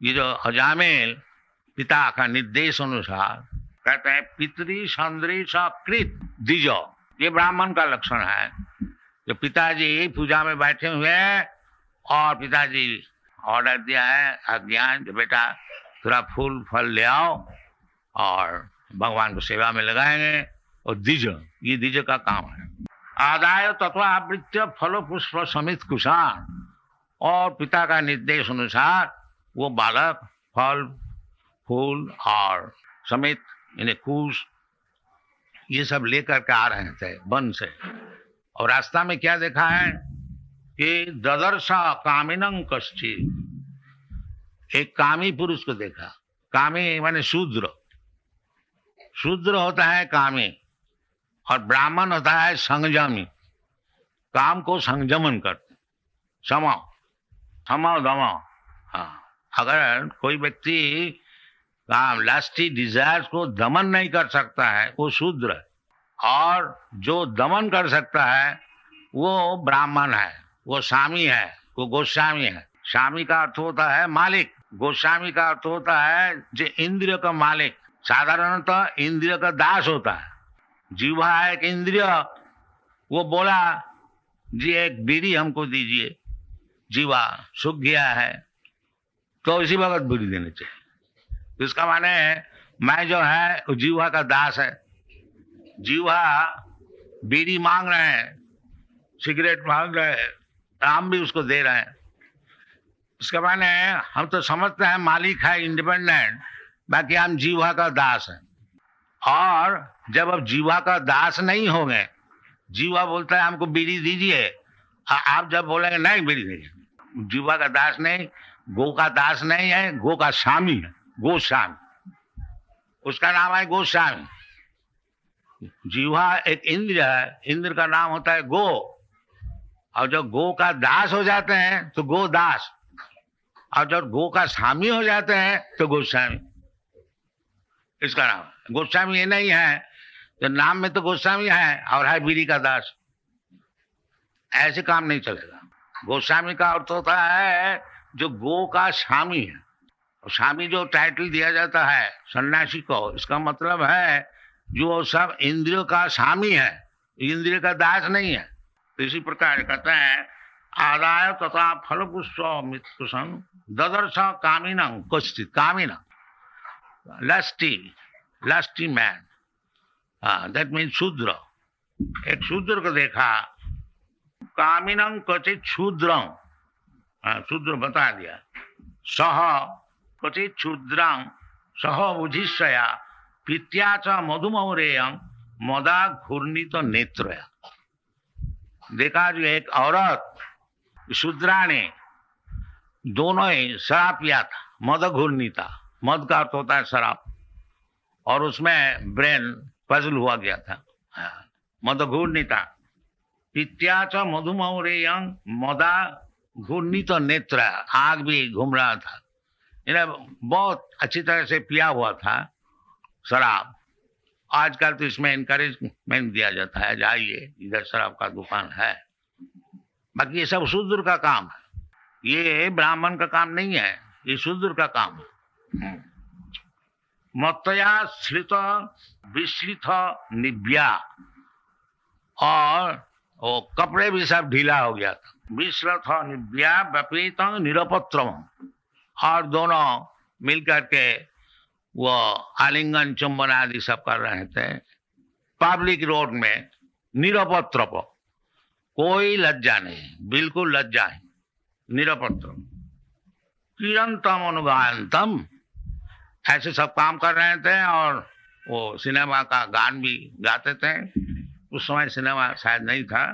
ये जो अजामिल पिता का निर्देश अनुसार कहते हैं पितरी संदृश कृत दिजो, ये ब्राह्मण का लक्षण है। जो पिताजी पूजा में बैठे हुए हैं और पिताजी ऑर्डर दिया है, आज्ञा, जो बेटा थोड़ा फूल फल ले आओ और भगवान को सेवा में लगाएंगे, और द्विज, ये द्विज का काम है। आदाय तत्वा आवृत्य फलो पुष्प समित कुशान, और पिता का निर्देश अनुसार वो बालक फल फूल और समित इन्हें कुश ये सब लेकर के आ रहे थे वन से। और रास्ता में क्या देखा है कि ददर्श कामिनं कश्चित्, एक कामी पुरुष को देखा। कामी माने शूद्र, शूद्र होता है कामी, और ब्राह्मण होता है संयमी, काम को संयमन करते, समाओ दमाओ। हाँ, अगर कोई व्यक्ति काम लास्टी डिजायर्स को दमन नहीं कर सकता है वो शूद्र है, और जो दमन कर सकता है वो ब्राह्मण है, वो स्वामी है, वो गोस्वामी है। स्वामी का अर्थ होता है मालिक, गोस्वामी का अर्थ होता है जो इंद्रिय का मालिक। साधारणतः इंद्रिय का दास होता है। जीवा है एक इंद्रिय, वो बोला जी एक बीड़ी हमको दीजिए, जीवा सूख गया है तो इसी वक्त बीड़ी देनी चाहिए। इसका माने मैं जो है जीवा का दास है। जीवा बीड़ी मांग रहे हैं, सिगरेट मांग रहे हैं, हम भी उसको दे रहे हैं। इसका माने हम तो समझते हैं मालिक है इंडिपेंडेंट, बाकी हम जीवा का दास है। और जब अब जीवा का दास नहीं होंगे, जीवा बोलता है हमको बीड़ी दीजिए, आप जब बोलेंगे नहीं बीड़ी नहीं, जीवा का दास नहीं, गो का दास नहीं है, गो का स्वामी है, गोस्वामी, उसका नाम है गोस्वामी। जीवा एक इंद्र है, इंद्र का नाम होता है गो, और जब गो का दास हो जाते हैं तो गो दास, और जब गो का स्वामी हो जाते हैं तो गोस्वामी, इसका नाम। गोस्वामी ये नहीं है तो नाम में तो गोस्वामी है और है बीड़ी का दास, ऐसे काम नहीं चलेगा। गोस्वामी का अर्थ होता है जो गो का स्वामी है। और स्वामी जो टाइटल दिया जाता है सन्यासी को, इसका मतलब है जो सब इंद्रियों का स्वामी है, इंद्रिय का दास नहीं है। तो इसी प्रकार कहते हैं आदाय तथा फल पुष्प ददर्श कामिनं कश्चित्, कामिनं लस्टी मैन, दैट मीन शूद्र। एक शूद्र को देखा, कामिनं क्वचित् शूद्रं, शूद्र बता दिया, सह क्वचित् शूद्रं सह बुधिष्यया पित्या च मधुमौरेयं मदा घूर्णित नेत्रया। देखा जो एक औरत शूद्राणी दोनों ही शराब पिया था, मद घूर्णिता, मद का अर्थ होता है शराब, और उसमें ब्रेन पजल हुआ गया था, मद घूर्णिता पित्या च मधुमौरेयं मदा घूर्णित नेत्र, आग भी घूम रहा था, इन्हें बहुत अच्छी तरह से पिया हुआ था शराब। आजकल तो इसमें इनकरेजमेंट दिया जाता है, जाइए इधर शराब का दुकान है, बाकी ये सब शूद्र का काम है, ये ब्राह्मण का काम नहीं है, ये शूद्र का काम है। मत्तया श्रित विश्रित निव्या, और वो कपड़े भी सब ढीला हो गया था। विश्रित निव्या व्यपीत निरपत्रम, और दोनों मिलकर के वो आलिंगन चुंबन आदि सब कर रहे थे पब्लिक रोड में, निरपत्र, कोई लज्जा नहीं, बिल्कुल लज्जा है, निरपत्र। किरंतम अनुगायंतम, ऐसे सब काम कर रहे थे, और वो सिनेमा का गान भी गाते थे। उस समय सिनेमा शायद नहीं था,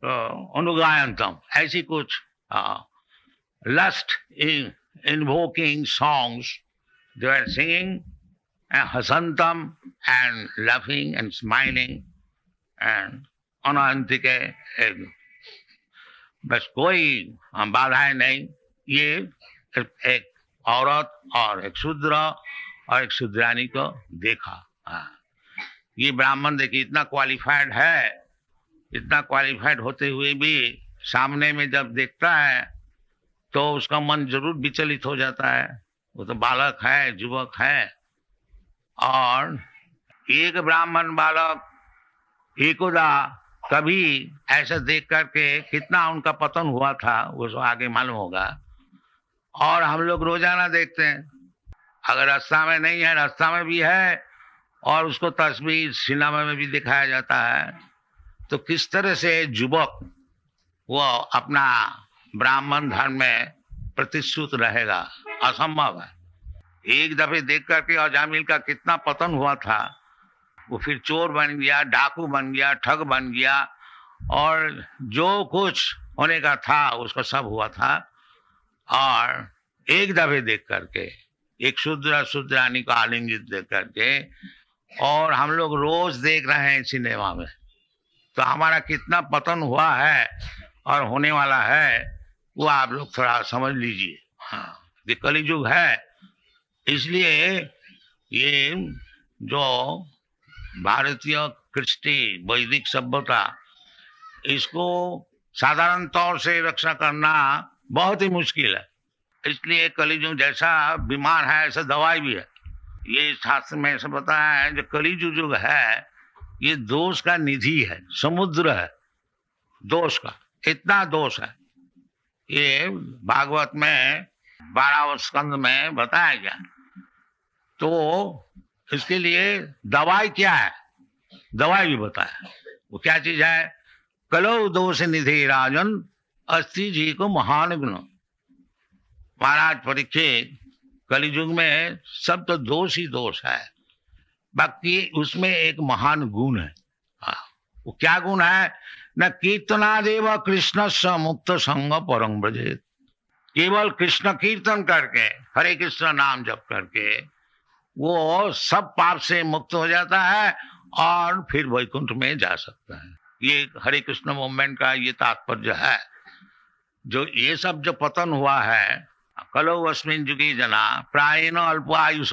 तो अनुगायंतम ऐसी कुछ lust invoking songs they were singing, and hasantam and laughing and smiling and अनंतिके, बस कोई बाधाएं नहीं। ये एक औरत और एक शूद्र और एक शूद्रानी को देखा। ये ब्राह्मण देखिए इतना क्वालिफाइड है, इतना क्वालिफाइड होते हुए भी सामने में जब देखता है तो उसका मन जरूर विचलित हो जाता है। वो तो बालक है, युवक है। और एक ब्राह्मण बालक एकोदा कभी ऐसा देख करके कितना उनका पतन हुआ था वो तो आगे मालूम होगा। और हम लोग रोजाना देखते हैं, अगर रास्ता में नहीं है, रास्ता में भी है, और उसको तस्वीर सिनेमा में भी दिखाया जाता है। तो किस तरह से युवक वो अपना ब्राह्मण धर्म में प्रतिष्ठित रहेगा, असंभव है। एक दफे देख करके अजामिल का कितना पतन हुआ था। वो फिर चोर बन गया, डाकू बन गया, ठग बन गया, और जो कुछ होने का था उसका सब हुआ था। और एक दफे देख करके एक शूद्रानी को आलिंगित देख करके, और हम लोग रोज देख रहे हैं सिनेमा में, तो हमारा कितना पतन हुआ है और होने वाला है वो आप लोग थोड़ा समझ लीजिए। हाँ, ये कलियुग है। इसलिए ये जो भारतीय कृष्टि वैदिक सभ्यता, इसको साधारण तौर से रक्षा करना बहुत ही मुश्किल है। इसलिए कलियुग जैसा बीमार है ऐसा दवाई भी है। ये शास्त्र में ऐसा बताया है, जो कलियुग युग है ये दोष का निधि है, समुद्र है दोष का, इतना दोष है। ये भागवत में 12वें स्कंद में बताया गया। तो इसके लिए दवाई क्या है, दवाई भी बताया। वो क्या चीज है? कलो दोष निधि राजन अस्ति जी को महान गुण। महाराज परीक्षित, कलियुग में सब तो दोष ही दोष है, बाकी उसमें एक महान गुण है। वो क्या गुण है? न कीर्तनादेव कृष्ण स मुक्त संग परम ब्रजेत। केवल कृष्ण कीर्तन करके, हरे कृष्ण नाम जप करके वो सब पाप से मुक्त हो जाता है और फिर वैकुंठ में जा सकता है। ये हरे कृष्ण मूवमेंट का ये तात्पर्य है। जो ये सब जो पतन हुआ है, कलो अस्मिन् युगे जना प्रायेण अल्प आयुष,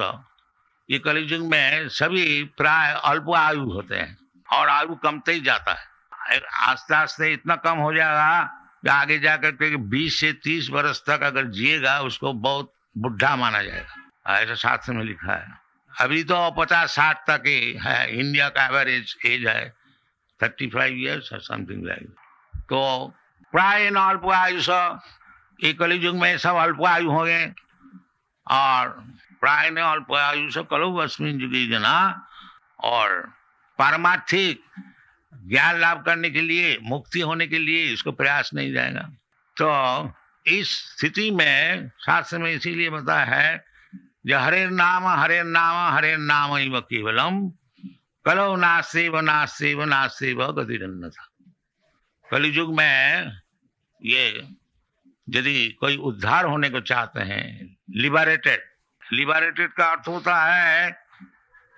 ये कलियुग में सभी प्राय अल्प आयु होते हैं और आयु कमते ही जाता है। आस्ते आस्ते इतना कम हो जाएगा कि आगे जाकर के 20 से 30 वर्ष तक अगर जिएगा उसको बहुत बुढ़ा माना जाएगा, ऐसा शास्त्र में लिखा है। अभी तो 50-60 तक ही है, इंडिया का एवरेज एज है 35 ईयर्स और समथिंग लाइक। तो प्राय अल्प आयुष, ये कलियुग में सब अल्प आयु हो गए। और प्राय अल्प आयु से कलो अस्मिन् युगे जना, और पारमार्थिक ज्ञान लाभ करने के लिए, मुक्ति होने के लिए इसको प्रयास नहीं जाएगा। तो इस स्थिति में शास्त्र में इसीलिए बताया है, जो हरे नाम हरे नाम हरे नाम एव केवलम कलो नास्तेव नास्तेव नास्तेव गतिरन्यथा। कलियुग में ये यदि कोई उद्धार होने को चाहते हैं, लिबरेटेड, लिबरेटेड का अर्थ होता है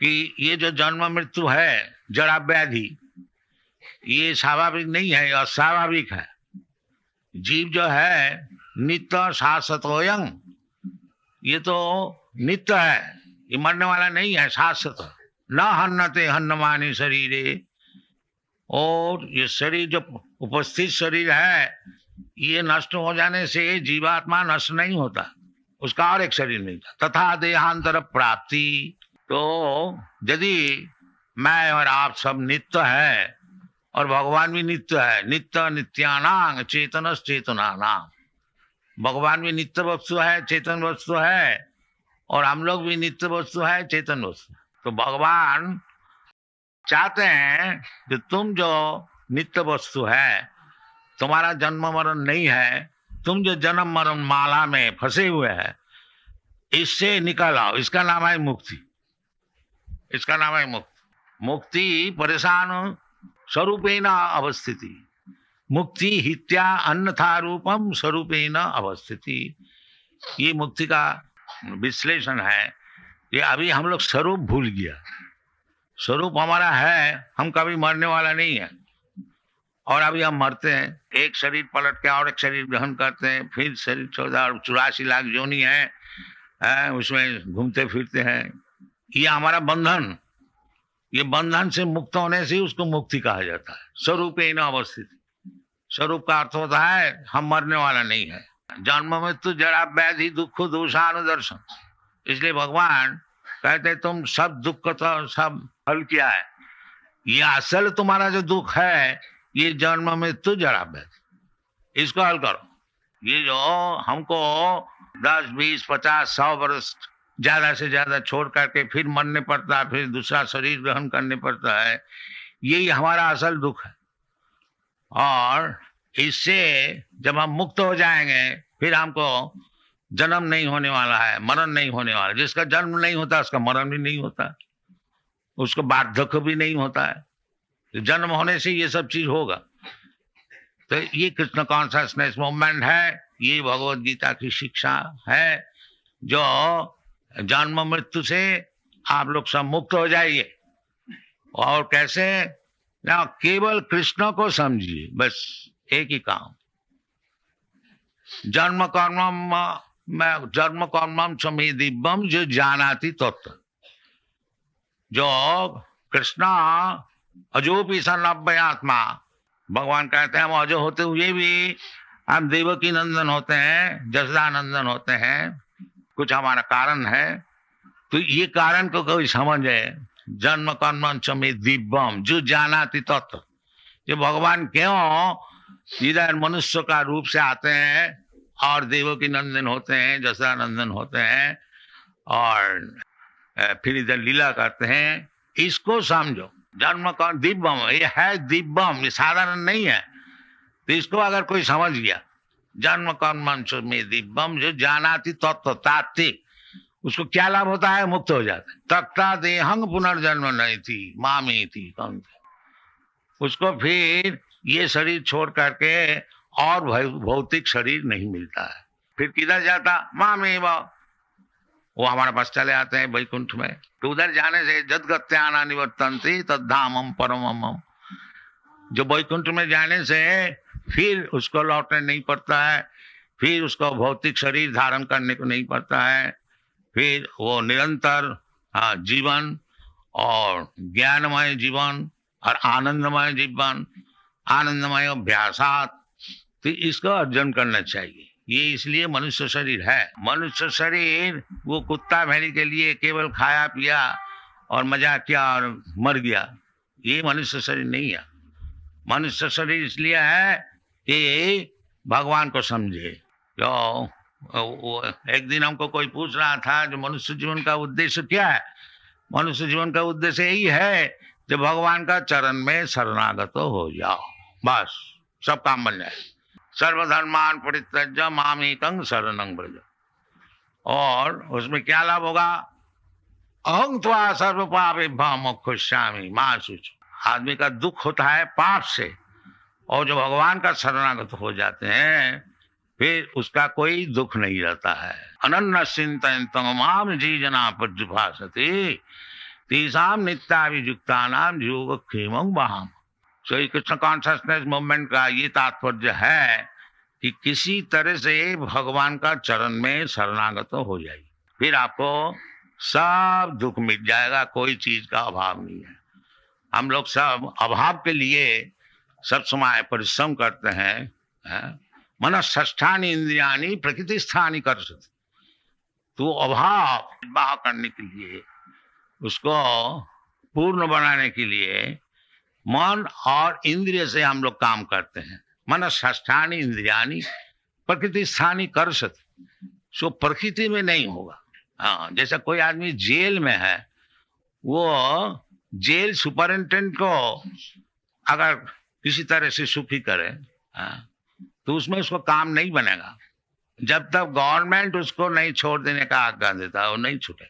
कि ये जो जन्म मृत्यु है, जड़ा व्याधि, ये स्वाभाविक नहीं है, अस्वाभाविक है। जीव जो है नित्य शाश्वतोयं, ये तो नित्य है, ये मरने वाला नहीं है, शाश्वत। न हन्नते हन्नमानि शरीरे, और ये शरीर जो उपस्थित शरीर है ये नष्ट हो जाने से जीवात्मा नष्ट नहीं होता, उसका और एक शरीर मिलता। तथा देहांतर प्राप्ति। तो यदि मैं और आप सब नित्य है और भगवान भी नित्य है, नित्य नित्यानांग चेतनस चेतनानां, भगवान भी नित्य वस्तु है, चेतन वस्तु है, और हम लोग भी नित्य वस्तु है, चेतन वस्तु। तो भगवान चाहते हैं कि तुम जो नित्य वस्तु है, तुम्हारा जन्म मरण नहीं है, तुम जो जन्म मरण माला में फंसे हुए हैं, इससे निकल आओ। इसका नाम है मुक्ति, इसका नाम है मुक्ति। मुक्ति परेशान स्वरूपेण अवस्थिति, मुक्ति हित्या अन्यथा रूपम स्वरूपेण अवस्थिति। ये मुक्ति का विश्लेषण है। ये अभी हम लोग स्वरूप भूल गया। स्वरूप हमारा है, हम कभी मरने वाला नहीं है, और अभी हम मरते हैं, एक शरीर पलट के और एक शरीर ग्रहण करते हैं, फिर शरीर 84 लाख योनि है, उसमें घूमते फिरते हैं। ये हमारा बंधन, ये बंधन से मुक्त होने से उसको मुक्ति कहा जाता है। स्वरूपेण अवस्थिति, स्वरूप का अर्थ होता है हम मरने वाला नहीं है, जन्म मृत्यु जरा व्याधि दुख दोषानुदर्शन। इसलिए भगवान कहते तुम सब दुख को तो सब हल किया है, ये असल तुम्हारा जो दुख है ये जन्म मृत्यु जरा व्याधि, इसको हल करो। ये जो हमको 10, 20, 50, 100 वर्ष ज्यादा से ज्यादा छोड़ करके फिर मरने पड़ता है, फिर दूसरा शरीर ग्रहण करने पड़ता है, यही हमारा असल दुख है। और इससे जब हम मुक्त हो जाएंगे फिर हमको जन्म नहीं होने वाला है, मरण नहीं होने वाला। जिसका जन्म नहीं होता उसका मरण भी नहीं होता, उसको वार्धक्य भी नहीं होता है। तो जन्म होने से ये सब चीज होगा। तो ये कृष्ण कॉन्शसनेस मूवमेंट है, ये भगवत गीता की शिक्षा है, जो जन्म मृत्यु से आप लोग सब मुक्त हो जाइए। और कैसे ना, केवल कृष्ण को समझिए, बस एक ही काम। जन्म कर्मम चमे दिव्यम जो जानाति तत्व। जो कृष्णा अजोपि सन अव्ययात्मा, भगवान कहते हैं हम अजो होते हुए भी हम देवकी नंदन होते हैं, जसदा नंदन होते हैं, कुछ हमारा कारण है। तो ये कारण को कोई समझे। जन्म कर्म चमे दिव्यम जो जानाति तत्व। ये भगवान क्यों इधर मनुष्य का रूप से आते हैं और देवकी नंदन होते हैं, जसदा नंदन होते हैं, और फिर इधर लीला करते हैं, इसको समझो। जन्म कर्म दिव्यम, ये है दिव्यम, ये साधारण नहीं है। तो इसको अगर कोई समझ गया, जन्म कर्म में दिव्यम जो जानाति तत्व तात्विक, उसको क्या लाभ होता है? मुक्त हो जाता है। तक्ता देहंग पुनर्जन्म नहीं थी मामी थी कौन, उसको फिर ये शरीर छोड़ करके और भौतिक शरीर नहीं मिलता है। फिर किधर जाता? मामी वो हमारे पास चले आते हैं वैकुंठ में। तो उधर जाने से जदगत्याना निवर्तन्ति तद्धामम परमम, जो वैकुंठ में जाने से फिर उसको लौटने नहीं पड़ता है, फिर उसको भौतिक शरीर धारण करने को नहीं पड़ता है, फिर वो निरंतर जीवन और ज्ञानमय जीवन और आनंदमय जीवन, आनंदमय अभ्यासात, तो इसको अर्जन करना चाहिए। ये इसलिए मनुष्य शरीर है। मनुष्य शरीर वो कुत्ता भेड़ी के लिए केवल खाया पिया और मजा किया और मर गया, ये मनुष्य शरीर नहीं है। मनुष्य शरीर इसलिए है कि भगवान को समझे। जो एक दिन हमको कोई पूछ रहा था जो मनुष्य जीवन का उद्देश्य क्या है? मनुष्य जीवन का उद्देश्य यही है जो भगवान का चरण में शरणागत हो जाओ, बस सब काम बन जाए। सर्वधर्मान परित्यज्य मामेकं शरणं व्रज। और उसमें क्या लाभ होगा? अहं त्वा सर्व पापेभ्यो मोक्षयिष्यामि मा शुचि। आदमी का दुख होता है पाप से, और जो भगवान का शरणागत हो जाते हैं फिर उसका कोई दुख नहीं रहता है। अनन्य चिंतयन्तं मां जी जना पर्युपासते तेषां नित्याभियुक्तानां योगक्षेमं वहाम। श्री कृष्ण कॉन्शसनेस मूवमेंट का ये तात्पर्य है कि किसी तरह से भगवान का चरण में शरणागत हो जाइए, फिर आपको सब दुख मिट जाएगा, कोई चीज का अभाव नहीं है। हम लोग सब अभाव के लिए सब समय परिश्रम करते हैं। मनःष्ठानि इंद्रियाणि प्रकृति स्थानी कर्षति। तो अभाव निर्वाह करने के लिए, उसको पूर्ण बनाने के लिए मन और इंद्रिय से हम लोग काम करते हैं। मनःष्ठानि इंद्रियाणि प्रकृति स्थानी कर्षति। सो प्रकृति में नहीं होगा। हाँ, जैसा कोई आदमी जेल में है, वो जेल सुपरिंटेंडेंट को अगर किसी तरह से सुखी करे तो उसमें उसको काम नहीं बनेगा। जब तक गवर्नमेंट उसको नहीं छोड़ देने का आज्ञा देता है वो नहीं छूटे।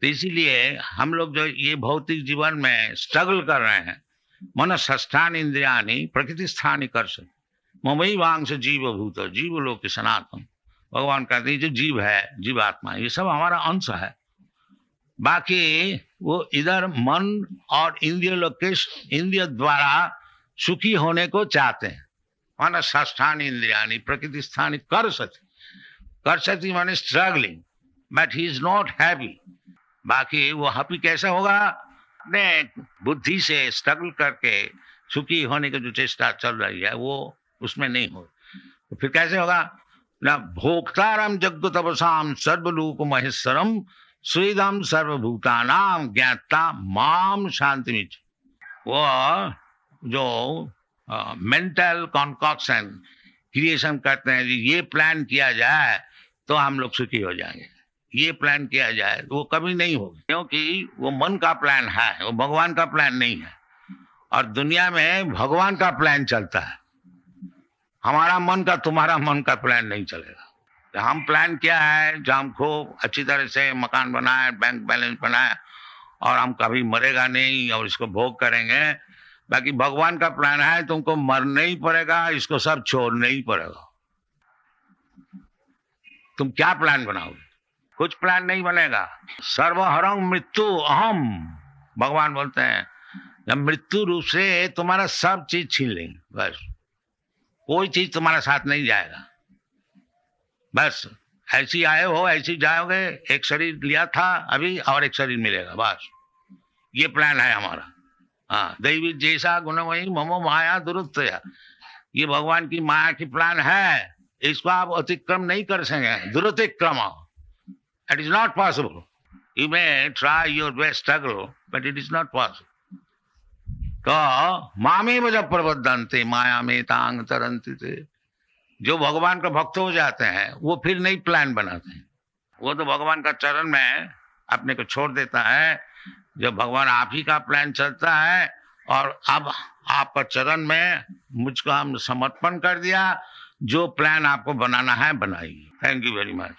तो इसीलिए हम लोग जो ये भौतिक जीवन में स्ट्रगल कर रहे हैं, मनःष्ठानि इंद्रियाणि प्रकृति स्थानी कर्षति ममई वांश जीव भूत जीव लोक सनातन। भगवान कहते हैं जो जीव है, जीवात्मा, ये सब हमारा अंश है। बाकी वो इधर मन और इंद्रिय लोक के इंद्रिय द्वारा सुखी होने को चाहते हैं। मनःष्ठानि इंद्रियाणि प्रकृति स्थानी कर्षति। कर्षति माने struggling, but he is not happy. बाकी वो हैप्पी कैसे होगा? अपने बुद्धि से स्ट्रगल करके सुखी होने की जो चेष्टा चल रही है वो उसमें नहीं हो, तो फिर कैसे होगा? न भोक्तारम जगतपसाम सर्वलोक महेश्वरम श्रीदम सर्वभूतानाम ज्ञाता माम शांति। वो जो मेंटल कॉन्कॉक्शन क्रिएशन करते हैं, ये प्लान किया जाए तो हम लोग सुखी हो जाएंगे, ये प्लान किया जाए वो कभी नहीं होगा, क्योंकि वो मन का प्लान है, वो भगवान का प्लान नहीं है। और दुनिया में भगवान का प्लान चलता है, हमारा मन का, तुम्हारा मन का प्लान नहीं चलेगा। तो हम प्लान किया है जो हम खूब अच्छी तरह से मकान बनाए, बैंक बैलेंस बनाए, और हम कभी मरेगा नहीं और इसको भोग करेंगे। बाकी भगवान का प्लान है तुमको मरना ही पड़ेगा, इसको सब छोड़ना ही पड़ेगा। तुम क्या प्लान बनाओगे? कुछ प्लान नहीं बनेगा। सर्वहरं मृत्यु अहम, भगवान बोलते हैं जब मृत्यु रूप से तुम्हारा सब चीज छीन लेंगे, बस कोई चीज तुम्हारा साथ नहीं जाएगा। बस ऐसी आए हो ऐसी जाओगे, एक शरीर लिया था अभी और एक शरीर मिलेगा, बस ये प्लान है हमारा। हाँ, दैवी जैसा गुणमयी ममो माया दुरुत्तया, ये भगवान की माया की प्लान है, इसको आप अतिक्रम नहीं कर सकेंगे। दुरुतिक्रम, it is not possible. You may try your best struggle but it is not possible. तो मामे जब प्रबद्धन्ते माया में तांग तरंती थे, जो भगवान का भक्त हो जाते हैं वो फिर नई प्लान बनाते हैं, वो तो भगवान का चरण में अपने को छोड़ देता है। जब भगवान आप ही का प्लान चलता है और अब आपका चरण में मुझको हम समर्पण कर दिया, जो प्लान आपको बनाना है बनाइए। Thank you very much.